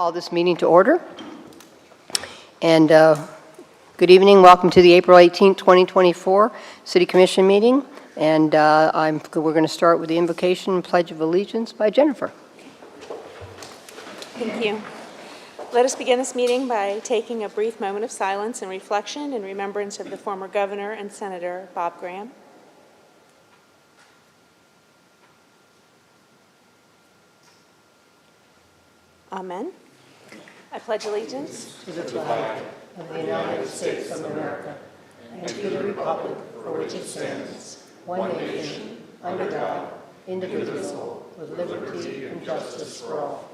Call this meeting to order. And good evening. Welcome to the April 18, 2024 City Commission meeting. And we're going to start with the invocation and Pledge of Allegiance by Jennifer. Thank you. Let us begin this meeting by taking a brief moment of silence and reflection in remembrance of the former Governor and Senator Bob Graham. Amen. I pledge allegiance To the flag of the United States of America and to the republic for which it stands, one nation, under God, indivisible, with liberty and justice for all.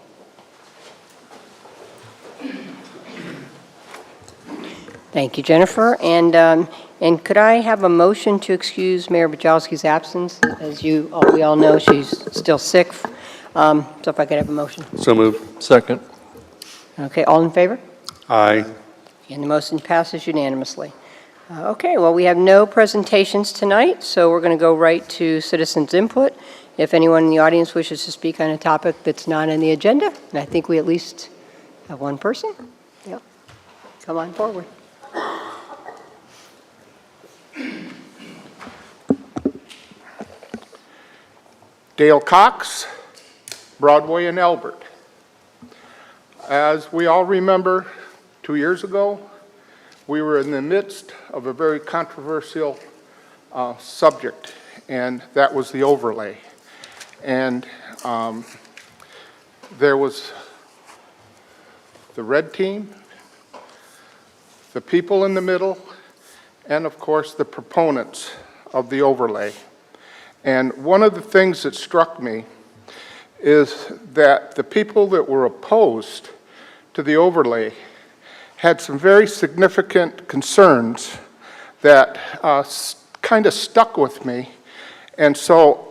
Thank you, Jennifer. And could I have a motion to excuse Mayor Bujalski's absence? As we all know, she's still sick. So if I could have a motion. So moved. Second. Okay, all in favor? Aye. And the motion passes unanimously. Okay, well, we have no presentations tonight, so we're going to go right to citizens' input. If anyone in the audience wishes to speak on a topic that's not on the agenda, and I think we at least have one person. Yep. Come on forward. Dale Cox, Broadway and Albert. As we all remember, 2 years ago, we were in the midst of a very controversial subject, and that was the overlay. And there was the red team, the people in the middle, and of course the proponents of the overlay. And one of the things that struck me is that the people that were opposed to the overlay had some very significant concerns that kind of stuck with me. And so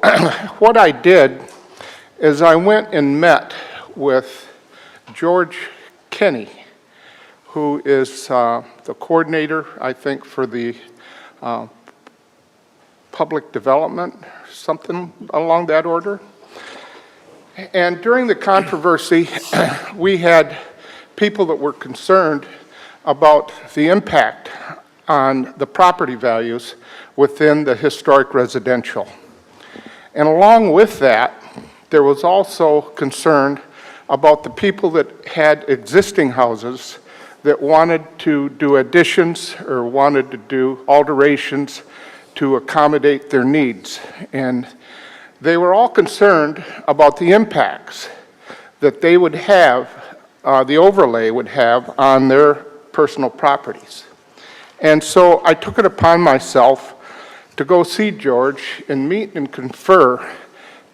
what I did is I went and met with George Kenny, who is the coordinator, I think, for the public development, something along that order. And during the controversy, we had people that were concerned about the impact on the property values within the historic residential. And along with that, there was also concern about the people that had existing houses that wanted to do additions or wanted to do alterations to accommodate their needs. And they were all concerned about the impacts that they would have, the overlay would have on their personal properties. And so I took it upon myself to go see George and meet and confer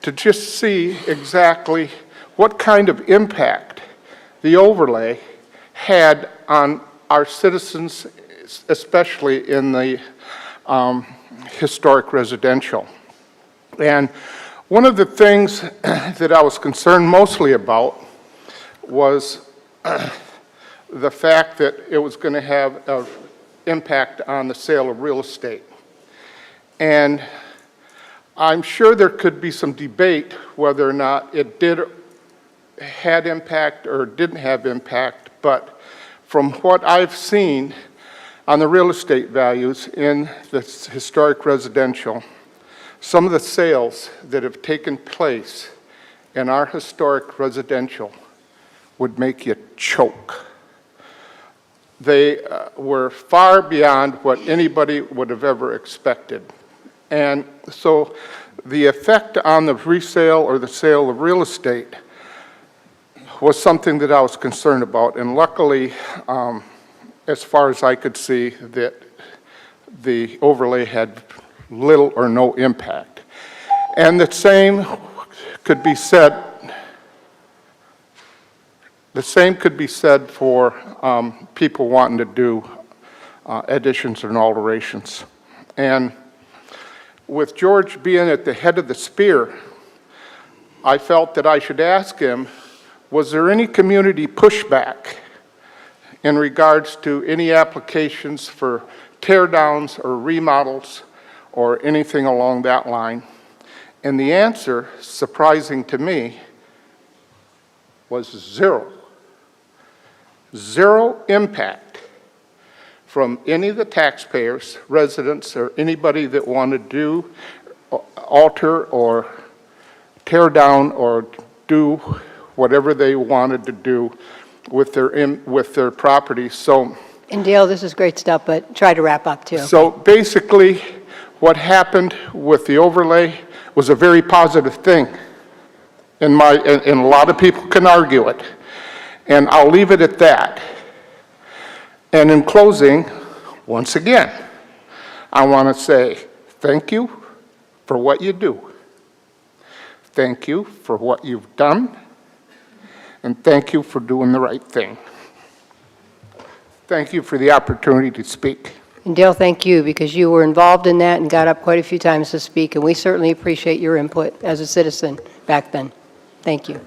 to just see exactly what kind of impact the overlay had on our citizens, especially in the historic residential. And one of the things that I was concerned mostly about was the fact that it was going to have an impact on the sale of real estate. And I'm sure there could be some debate whether or not it had impact or didn't have impact, but from what I've seen on the real estate values in the historic residential, some of the sales that have taken place in our historic residential would make you choke. They were far beyond what anybody would have ever expected. And so the effect on the resale or the sale of real estate was something that I was concerned about. And luckily, as far as I could see, that the overlay had little or no impact. And the same could be said for people wanting to do additions and alterations. And with George being at the head of the spear, I felt that I should ask him, was there any community pushback in regards to any applications for tear downs or remodels or anything along that line? And the answer, surprising to me, was zero. zero impact from any of the taxpayers, residents, or anybody that want to do, alter, or tear down, or do whatever they wanted to do with their property. So And Dale, this is great stuff, but try to wrap up, too. So basically, what happened with the overlay was a very positive thing. And a lot of people can argue it. And I'll leave it at that. And in closing, once again, I want to say thank you for what you do. Thank you for what you've done. And thank you for doing the right thing. Thank you for the opportunity to speak. And Dale, thank you, because you were involved in that and got up quite a few times to speak, and we certainly appreciate your input as a citizen back then. Thank you.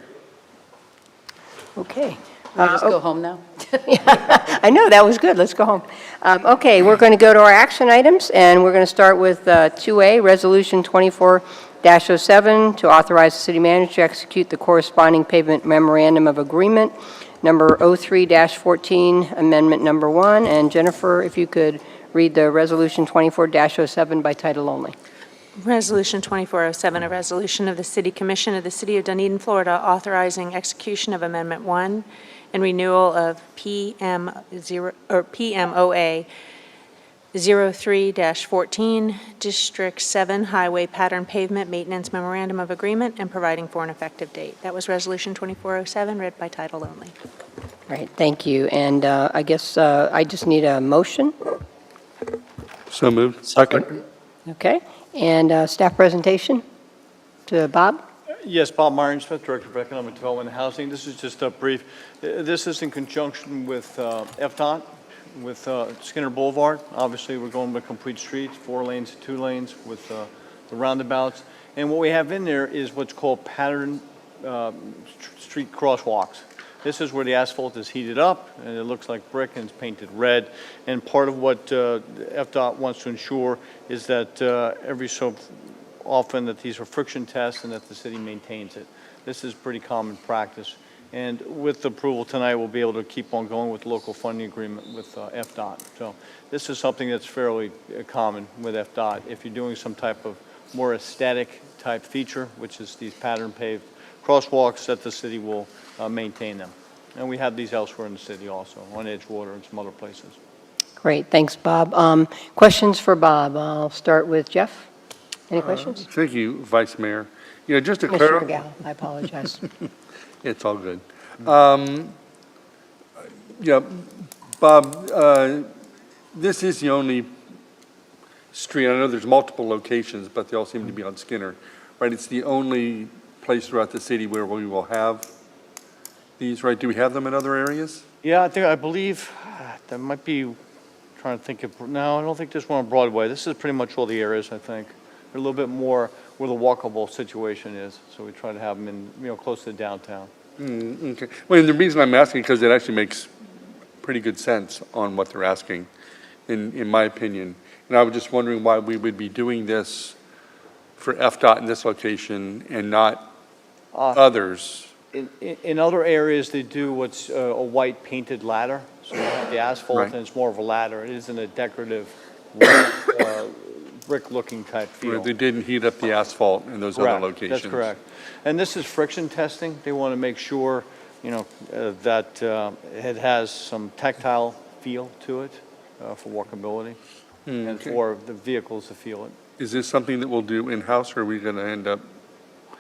Okay. We'll just go home now? I know, that was good. Let's go home. Okay, we're going to go to our action items, and we're going to start with 2A, Resolution 24-07, to authorize the city manager to execute the corresponding payment memorandum of agreement, number 03-14, amendment number 1. And Jennifer, if you could read the Resolution 24-07 by title only. Resolution 2407, a resolution of the City Commission of the City of Dunedin, Florida, authorizing execution of Amendment 1 and renewal of PMOA 03-14, District 7 Highway Pattern Pavement Maintenance Memorandum of Agreement, and providing for an effective date. That was Resolution 2407, read by title only. Right, thank you. And I guess I just need a motion. So moved. Second. Okay, and staff presentation to Bob? Yes, Bob Myron-Smith, Director of Economic Development and Housing. This is just a brief. This is in conjunction with FDOT, with Skinner Boulevard. Obviously, we're going with complete streets, 4 lanes, 2 lanes with the roundabouts. And what we have in there is what's called pattern street crosswalks. This is where the asphalt is heated up, and it looks like brick and it's painted red. And part of what FDOT wants to ensure is that every so often that these are friction tests and that the city maintains it. This is pretty common practice. And with the approval tonight, we'll be able to keep on going with local funding agreement with FDOT. So this is something that's fairly common with FDOT. If you're doing some type of more aesthetic type feature, which is these pattern paved crosswalks, that the city will maintain them. And we have these elsewhere in the city also, on Edgewater and some other places. Great, thanks, Bob. Questions for Bob? I'll start with Jeff. Any questions? Thank you, Vice Mayor. You know, just to Mr. clarify, McGowan, I apologize. it's all good. Yeah, Bob, this is the only street, I know there's multiple locations, but they all seem to be on Skinner, right? It's the only place throughout the city where we will have these, right? Do we have them in other areas? Yeah, I believe that might be, trying to think of, no, I don't think there's one on Broadway. This is pretty much all the areas, I think. They're a little bit more where the walkable situation is, so we try to have them in, close to downtown. Okay. Well, and the reason I'm asking, because it actually makes pretty good sense on what they're asking, in my opinion. And I was just wondering why we would be doing this for FDOT in this location and not others. In other areas, they do what's a white painted ladder. So you have the asphalt, Right. and it's more of a ladder. It isn't a decorative brick-looking type feel. Where they didn't heat up the asphalt in those other Correct. locations. That's correct. And this is friction testing. They want to make sure, that it has some tactile feel to it for walkability and okay. for the vehicles to feel it. Is this something that we'll do in-house, or are we going to end up,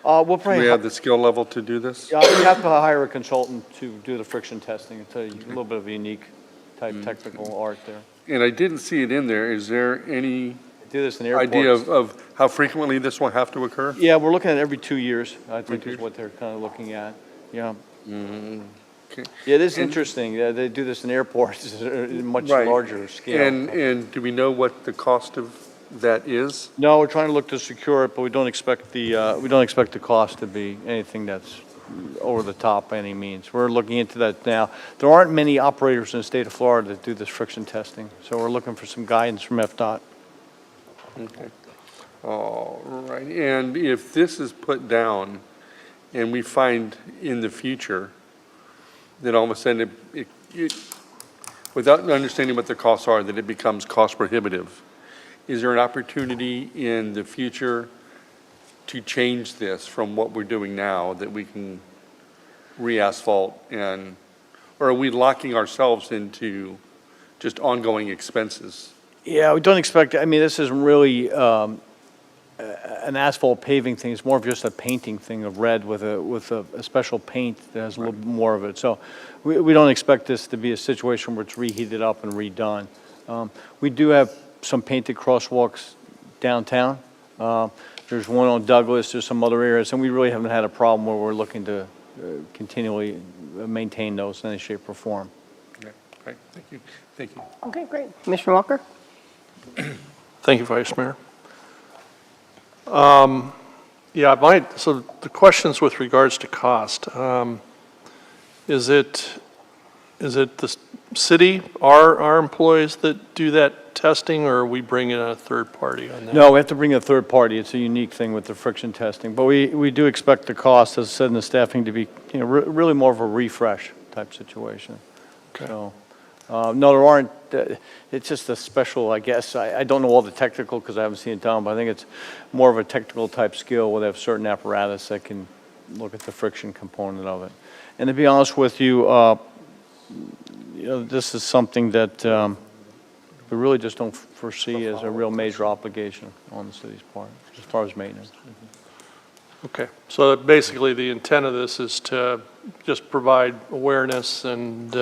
We'll do probably we have the skill level to do this? we have to hire a consultant to do the friction testing. It's a little bit of a unique type technical art there. And I didn't see it in there. Is there any Do this in airports. idea of how frequently this will have to occur? Yeah, we're looking at every 2 years, I think Every is 2 what they're kind of looking at. Yeah. Okay. Yeah, it is interesting. They do this in airports, much Right. larger scale. And do we know what the cost of that is? No, we're trying to look to secure it, but we don't expect the cost to be anything that's over the top by any means. We're looking into that now. There aren't many operators in the state of Florida that do this friction testing, so we're looking for some guidance from FDOT. Okay. All right. And if this is put down and we find in the future then all of a sudden, without understanding what the costs are, that it becomes cost prohibitive. Is there an opportunity in the future to change this from what we're doing now, that we can re-asphalt or are we locking ourselves into just ongoing expenses? Yeah, we don't expect, I mean, this isn't really an asphalt paving thing. It's more of just a painting thing of red with a special paint that has a little bit more of it. So we don't expect this to be a situation where it's reheated up and redone. We do have some painted crosswalks downtown. There's one on Douglas, there's some other areas, and we really haven't had a problem where we're looking to continually maintain those in any shape or form. Okay, great, thank you, thank you. Okay, great. Commissioner Walker? Thank you, Vice Mayor. Yeah, so the questions with regards to cost, is it the city, our employees that do that testing, or are we bringing a third party on that? No, we have to bring a third party. It's a unique thing with the friction testing. But we do expect the cost, as I said, in the staffing to be, really more of a refresh type situation. Okay. So, no, there aren't, it's just a special, I guess, I don't know all the technical because I haven't seen it done, but I think it's more of a technical type skill where they have certain apparatus that can look at the friction component of it. And to be honest with you, this is something that we really just don't foresee as a real major obligation on the city's part, as far as maintenance. Okay, so basically the intent of this is to just provide awareness and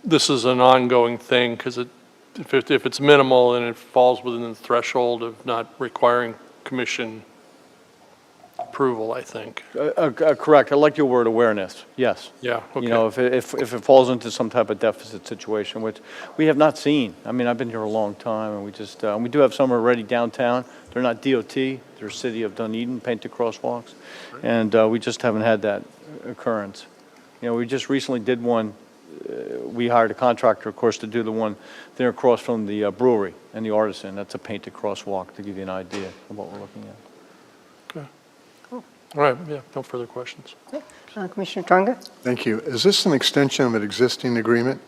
this is an ongoing thing because if it's minimal and it falls within the threshold of not requiring commission approval, I think. Correct. I like your word awareness. Yes. Yeah, okay. If it falls into some type of deficit situation, which we have not seen. I mean, I've been here a long time, and we just we do have some already downtown. They're not DOT. They're City of Dunedin painted crosswalks, and we just haven't had that occurrence. We just recently did one. We hired a contractor, of course, to do the one there across from the brewery and the Artisan. That's a painted crosswalk to give you an idea of what we're looking at. All right, yeah, no further questions. Commissioner Tonga? Thank you. Is this an extension of an existing agreement?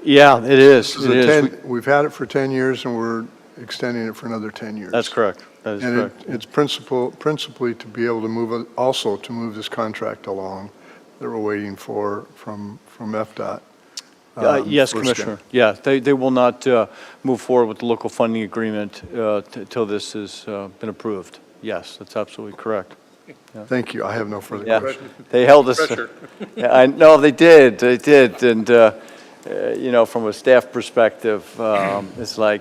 Yeah, it is. It is. We've had it for 10 years, and we're extending it for another 10 years. That's correct. That is And correct. it's principally to be able to move this contract along that we're waiting for from FDOT. Yes, for Commissioner. Yeah, they will not move forward with the local funding agreement until this has been approved. Yes, that's absolutely correct. Thank you. I have no further Yeah, questions. they held us. Pressure. Yeah, I know they did, and from a staff perspective, it's like,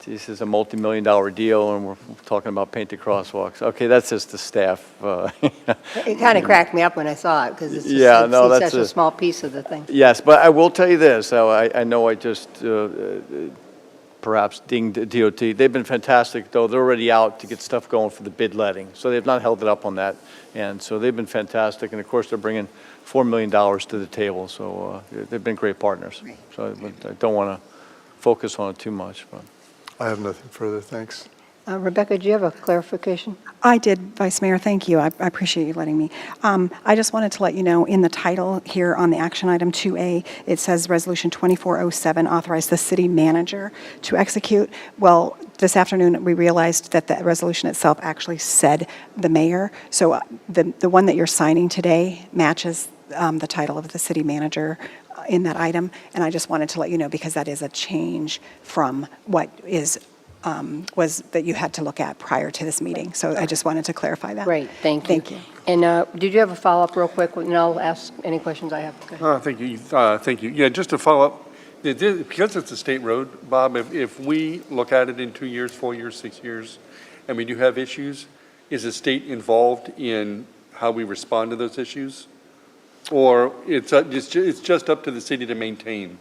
this is a multi-million-dollar deal, and we're talking about painted crosswalks. Okay, that's just the staff. It kind of cracked me up when I saw it because it's Yeah, no, it's that's such a a- small piece of the thing. Yes, but I will tell you this, so I know I just perhaps dinged DOT. They've been fantastic, though. They're already out to get stuff going for the bid letting, so they've not held it up on that. And so they've been fantastic, and of course, they're bringing $4 million to the table, so they've been great partners. So I don't want to focus on it too much, but. I have nothing further. Thanks. Rebecca, do you have a clarification? I did, Vice Mayor, thank you. I appreciate you letting me. I just wanted to let you know, in the title here on the action item 2A, it says Resolution 2407 authorized the city manager to execute. Well, this afternoon, we realized that the resolution itself actually said the mayor. So the one that you're signing today matches the title of the city manager in that item. And I just wanted to let you know, because that is a change from what was that you had to look at prior to this meeting. So I just wanted to clarify that. Great, thank you. Thank you. And did you have a follow-up real quick? And I'll ask any questions I have. Okay. Thank you, thank you. Yeah, just to follow up, because it's a state road, Bob, if we look at it in 2 years, 4 years, 6 years, and we do have issues, is the state involved in how we respond to those issues? Or it's just up to the city to maintain?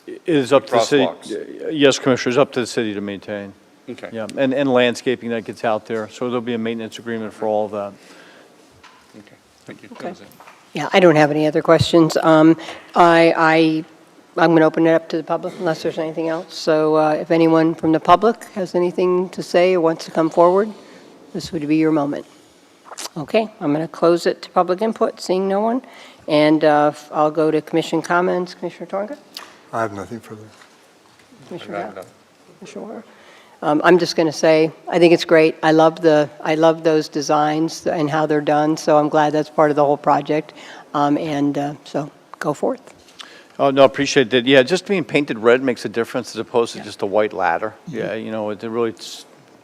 It is up to the city. Crosswalks. Yes, Commissioner, it's up to the city to maintain. Okay. Yeah, and landscaping that gets out there. So there'll be a maintenance agreement for all of that. Okay, thank you. Okay. Yeah, I don't have any other questions. I'm going to open it up to the public unless there's anything else. So if anyone from the public has anything to say or wants to come forward, this would be your moment. Okay, I'm going to close it to public input, seeing no one. And I'll go to commission comments. Commissioner Tonga? I have nothing further. Commissioner Dow? Commissioner Warner? I'm just going to say, I think it's great. I love those designs and how they're done, so I'm glad that's part of the whole project. So go forth. Oh, no, appreciate that. Yeah, just being painted red makes a difference as opposed to just a white ladder. Yeah, you know, it really,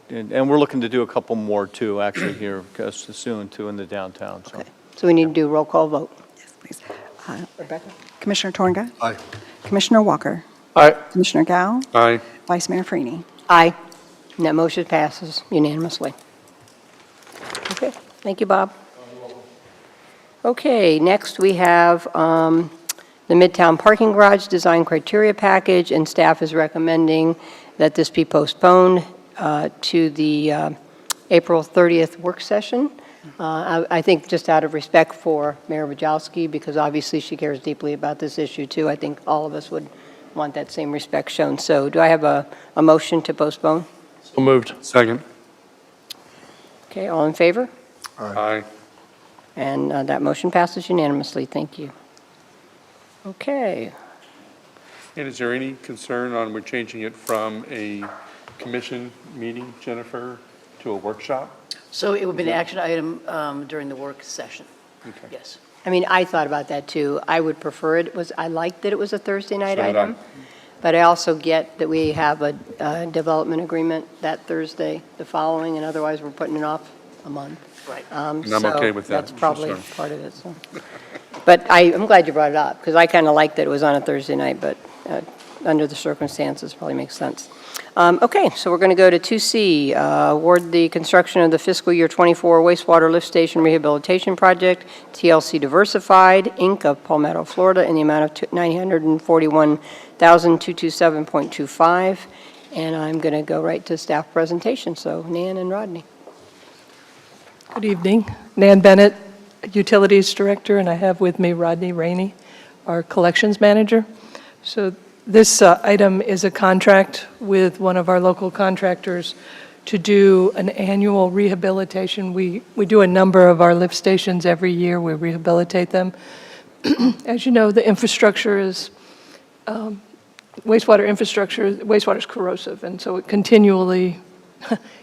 and we're looking to do a couple more too, actually here soon too in the downtown, so. Okay. So we need to do a roll call vote. Yes, please. Rebecca? Commissioner Tornga? Aye. Commissioner Walker? Aye. Commissioner Gao? Aye. Vice Mayor Freeney? Aye. And that motion passes unanimously. Okay, thank you, Bob. Okay, next we have the Midtown Parking Garage Design Criteria Package, and staff is recommending that this be postponed to the April 30th work session. I think just out of respect for Mayor Wojcicki, because obviously she cares deeply about this issue too, I think all of us would want that same respect shown. So do I have a motion to postpone? So moved. Second. Okay, all in favor? Aye. And that motion passes unanimously. Thank you. Okay. And is there any concern on we're changing it from a commission meeting, Jennifer, to a workshop? So it would be an action item during the work session, Okay. yes. I mean, I thought about that too. I would prefer I liked that it was a Thursday night So did I. item. But I also get that we have a development agreement that Thursday, the following, and otherwise we're putting it off a month. Right. And I'm okay with that. That's probably Sure. part of it, so. But I'm glad you brought it up, because I kind of liked that it was on a Thursday night, but under the circumstances, probably makes sense. Okay, so we're going to go to 2C, award the construction of the fiscal year '24 wastewater lift station rehabilitation project, TLC Diversified, Inc. of Palmetto, Florida, in the amount of $941,227.25. And I'm going to go right to staff presentation, so Nan and Rodney. Good evening. Nan Bennett, Utilities Director, and I have with me Rodney Rainey, our Collections Manager. So this item is a contract with one of our local contractors to do an annual rehabilitation. We do a number of our lift stations every year. We rehabilitate them. As you know, the infrastructure is, wastewater is corrosive, and so it continually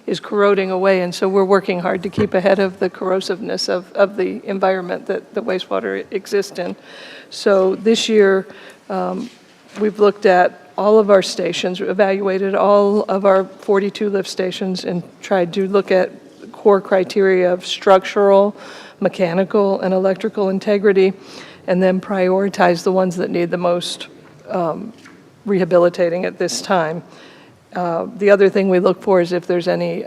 is corroding away, and so we're working hard to keep ahead of the corrosiveness of the environment that the wastewater exists in. So this year, we've looked at all of our stations, evaluated all of our 42 lift stations, and tried to look at core criteria of structural, mechanical, and electrical integrity, and then prioritize the ones that need the most rehabilitating at this time. The other thing we look for is if there's any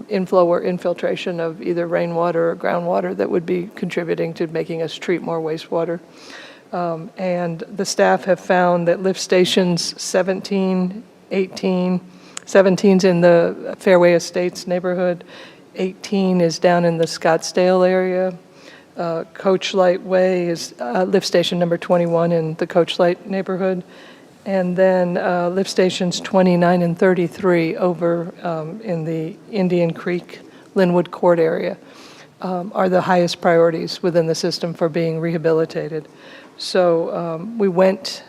inflow or infiltration of either rainwater or groundwater that would be contributing to making us treat more wastewater. And the staff have found that lift stations 17, 18, 17's in the Fairway Estates neighborhood, 18 is down in the Scottsdale area. Coach Light Way is lift station number 21 in the Coach Light neighborhood. And then lift stations 29 and 33 over in the Indian Creek, Linwood Court area are the highest priorities within the system for being rehabilitated. So we went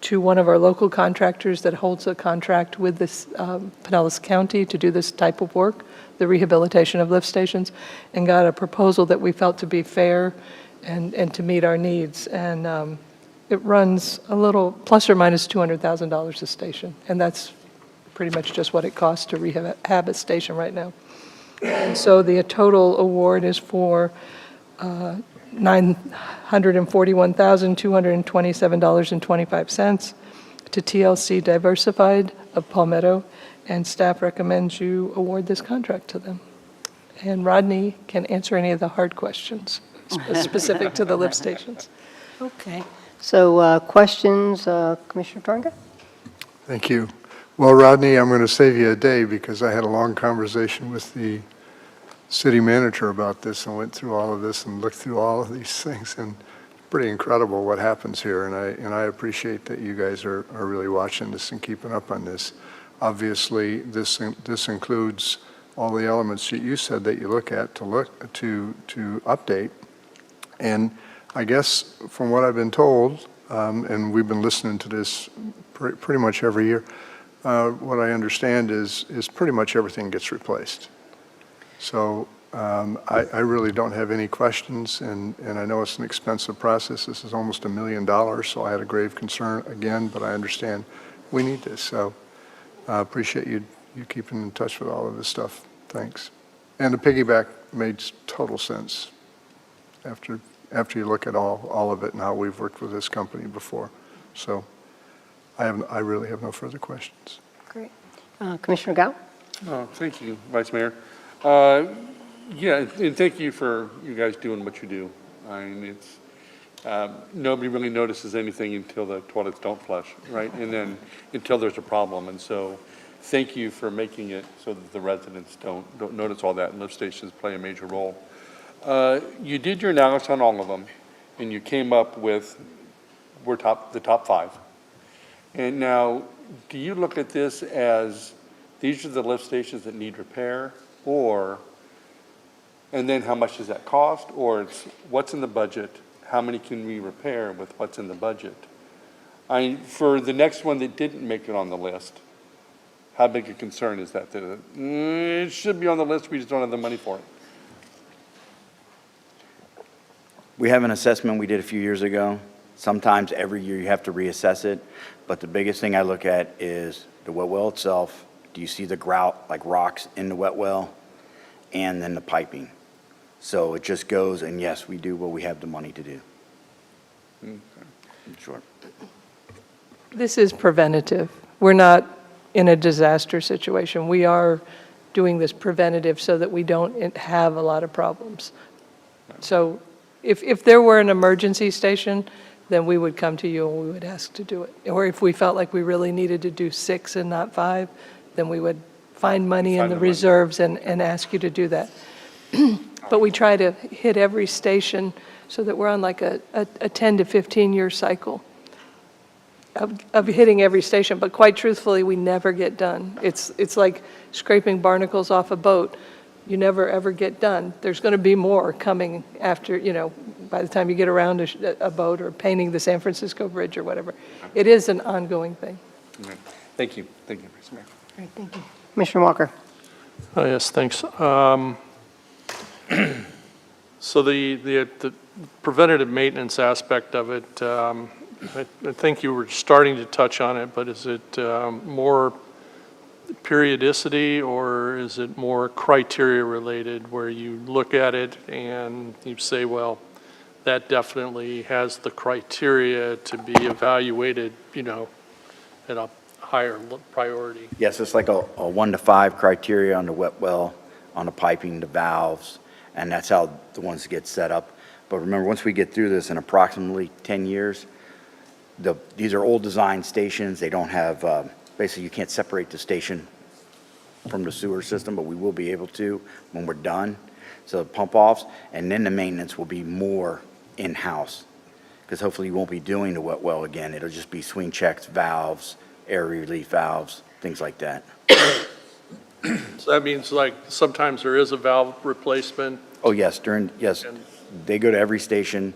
to one of our local contractors that holds a contract with this Pinellas County to do this type of work, the rehabilitation of lift stations, and got a proposal that we felt to be fair and to meet our needs. And it runs a little plus or minus $200,000 a station, and that's pretty much just what it costs to rehab a station right now. And so the total award is for $941,227.25 to TLC Diversified of Palmetto, and staff recommends you award this contract to them. And Rodney can answer any of the hard questions specific to the lift stations. Okay. So questions, Commissioner Tonga? Thank you. Well, Rodney, I'm going to save you a day because I had a long conversation with the city manager about this and went through all of this and looked through all of these things, and pretty incredible what happens here. And I appreciate that you guys are really watching this and keeping up on this. Obviously, this includes all the elements that you said that you look at to update. And I guess from what I've been told, and we've been listening to this pretty much every year, what I understand is pretty much everything gets replaced. So I really don't have any questions, and I know it's an expensive process. This is almost $1 million, so I had a grave concern again, but I understand we need this. So I appreciate you keeping in touch with all of this stuff. Thanks. And the piggyback made total sense after you look at all of it and how we've worked with this company before. So I really have no further questions. Great. Commissioner Gao? Oh, thank you, Vice Mayor. Yeah, and thank you for you guys doing what you do. I mean, it's, nobody really notices anything until the toilets don't flush, right? And then until there's a problem. And so thank you for making it so that the residents don't notice all that, and lift stations play a major role. You did your analysis on all of them, and you came up with the top 5. And now, do you look at this as these are the lift stations that need repair, and then how much does that cost? Or it's what's in the budget, how many can we repair with what's in the budget? For the next one that didn't make it on the list, how big a concern is that? It should be on the list, we just don't have the money for it. We have an assessment we did a few years ago. Sometimes every year you have to reassess it, but the biggest thing I look at is the wet well itself. Do you see the grout, like rocks in the wet well? And then the piping. So it just goes, and yes, we do what we have the money to do. In short. This is preventative. We're not in a disaster situation. We are doing this preventative so that we don't have a lot of problems. So if there were an emergency station, then we would come to you and we would ask to do it. Or if we felt like we really needed to do 6 and not 5, then we would find money in the reserves and ask you to do that. But we try to hit every station so that we're on like a 10 to 15-year cycle of hitting every station. But quite truthfully, we never get done. It's like scraping barnacles off a boat. You never, ever get done. There's going to be more coming after, by the time you get around a boat or painting the San Francisco Bridge or whatever. It is an ongoing thing. Okay. Thank you. Thank you, Vice Mayor. Great, thank you. Commissioner Walker? Oh, yes, thanks. So the preventative maintenance aspect of it, I think you were starting to touch on it, but is it more periodicity or is it more criteria related where you look at it and you say, well, that definitely has the criteria to be evaluated, at a higher priority? Yes, it's like a 1 to 5 criteria on the wet well, on the piping, the valves, and that's how the ones get set up. But remember, once we get through this in approximately 10 years, these are old design stations. They don't have, basically you can't separate the station from the sewer system, but we will be able to when we're done. So pump offs, and then the maintenance will be more in-house, because hopefully you won't be doing the wet well again. It'll just be swing checks, valves, air relief valves, things like that. So that means like sometimes there is a valve replacement? Oh, yes, yes, they go to every station.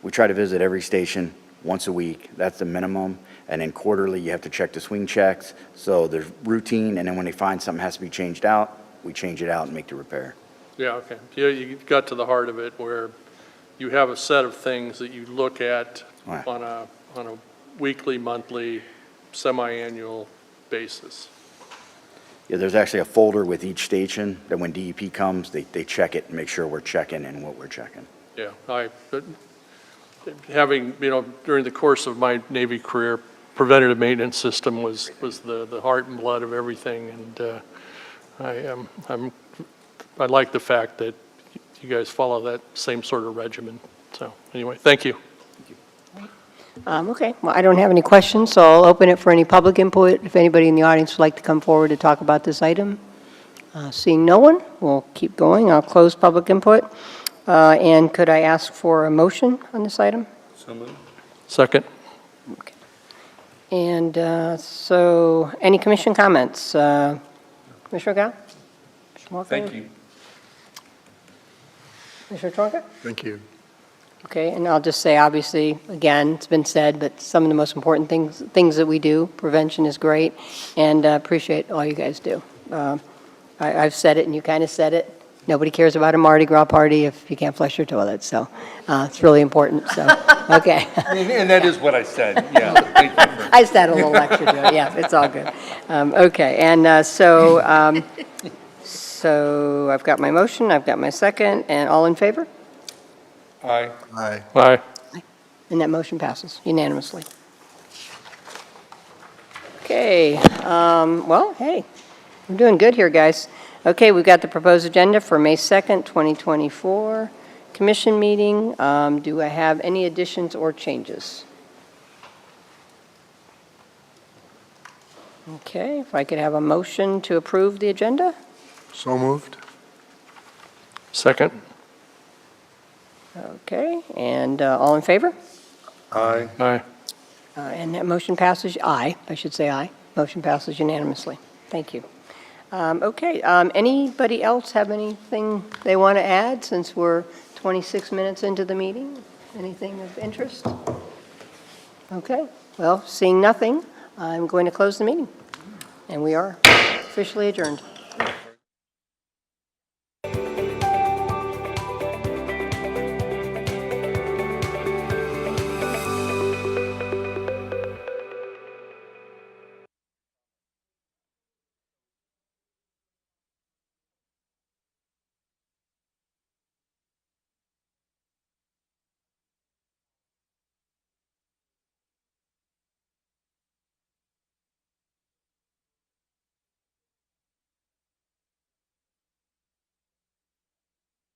We try to visit every station once a week. That's the minimum. And then quarterly, you have to check the swing checks. So there's routine, and then when they find something has to be changed out, we change it out and make the repair. Yeah, okay. Yeah, you got to the heart of it where you have a set of things that you look at Right. on a weekly, monthly, semi-annual basis. Yeah, there's actually a folder with each station that when DEP comes, they check it and make sure we're checking and what we're checking. Yeah, having, during the course of my Navy career, preventative maintenance system was the heart and blood of everything, and I like the fact that you guys follow that same sort of regimen. So anyway, thank you. Okay, well, I don't have any questions, so I'll open it for any public input. If anybody in the audience would like to come forward to talk about this item. Seeing no one, we'll keep going. I'll close public input. And could I ask for a motion on this item? So moved. Second. Okay. And so, any commission comments? Commissioner Gao? Walker? Thank you. Commissioner Trunka? Thank you. Okay, and I'll just say, obviously, again, it's been said, but some of the most important things that we do, prevention is great, and appreciate all you guys do. I've said it, and you kind of said it. Nobody cares about a Mardi Gras party if you can't flush your toilet, so it's really important, so, okay. And that is what I said, yeah. Thank you for- I just had a little extra to it, yeah, it's all good. Okay, and so I've got my motion, I've got my second, and all in favor? Aye. Aye. Aye. And that motion passes unanimously. Okay, well, hey, we're doing good here, guys. Okay, we've got the proposed agenda for May 2nd, 2024, commission meeting. Do I have any additions or changes? Okay, if I could have a motion to approve the agenda? So moved? Second? Okay, and all in favor? Aye. Aye. And that motion passes, I should say aye. Motion passes unanimously. Thank you. Okay, anybody else have anything they want to add since we're 26 minutes into the meeting? Anything of interest? Okay, well, seeing nothing, I'm going to close the meeting. And we are officially adjourned.